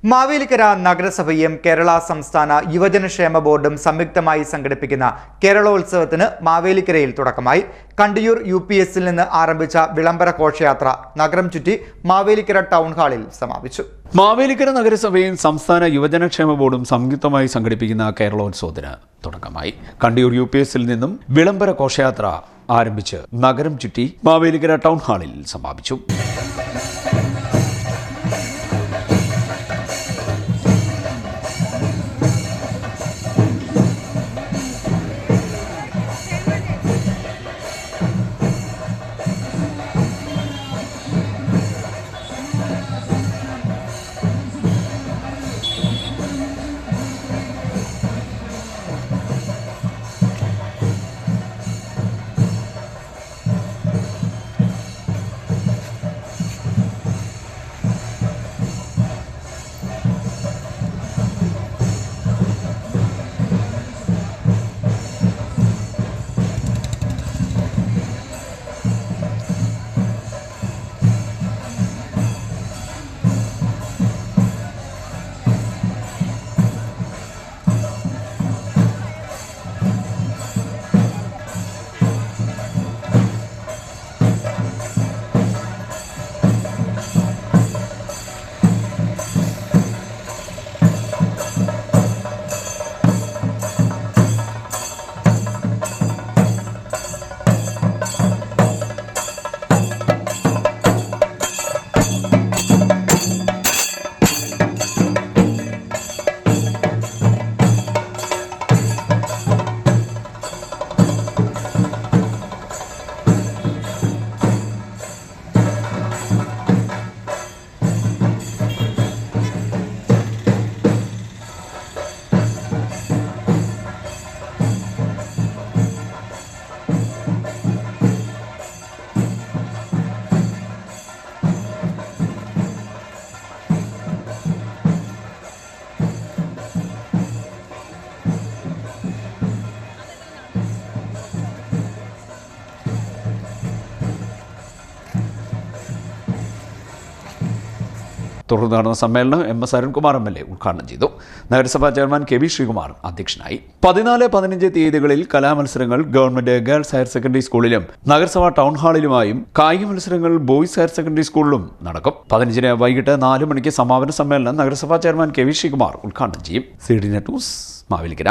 മാവേലിക്കര നഗരസഭയും കേരള സംസ്ഥാന യുവജനക്ഷേമ ബോർഡും സംയുക്തമായി സംഘടിപ്പിക്കുന്ന കേരളോത്സവത്തിന് മാവേലിക്കരയിൽ തുടക്കമായി. കണ്ടിയൂർ UPSൽ നിന്ന് ആരംഭിച്ച വിളംബര ഘോഷയാത്ര നഗരം ചുറ്റി മാവേലിക്കര ടൗൺ ഹാളിൽ സമാപിച്ചു. മാവേലിക്കര നഗരസഭയും സംസ്ഥാന യുവജനക്ഷേമ ബോർഡും സംയുക്തമായി സംഘടിപ്പിക്കുന്ന കേരളോത്സവത്തിന് തുടക്കമായി. കണ്ടിയൂർ UPSൽ നിന്നും വിളംബര ഘോഷയാത്ര ആരംഭിച്ച് നഗരം ചുറ്റി മാവേലിക്കര ടൗൺ ഹാളിൽ സമാപിച്ചു. തുടർന്ന് നടന്ന സമ്മേളനം MS അരുൺകുമാർ MLA ഉദ്ഘാടനം ചെയ്തു. നഗരസഭാ ചെയർമാൻ KV ശ്രീകുമാർ അധ്യക്ഷനായി. 14-15 തീയതികളിൽ കലാമത്സരങ്ങൾ ഗവൺമെന്റ് ഗേൾസ് ഹയർ സെക്കൻഡറി സ്കൂളിലും നഗരസഭാ ടൗൺ ഹാളിലുമായും കായിക മത്സരങ്ങൾ ബോയ്സ് ഹയർ സെക്കൻഡറി സ്കൂളിലും നടക്കും. 15-ന് വൈകിട്ട് 4 മണിക്ക് സമാപന സമ്മേളനം നഗരസഭാ ചെയർമാൻ KV ശ്രീകുമാർ ഉദ്ഘാടനം ചെയ്യും. CDNet news Mavelikkara.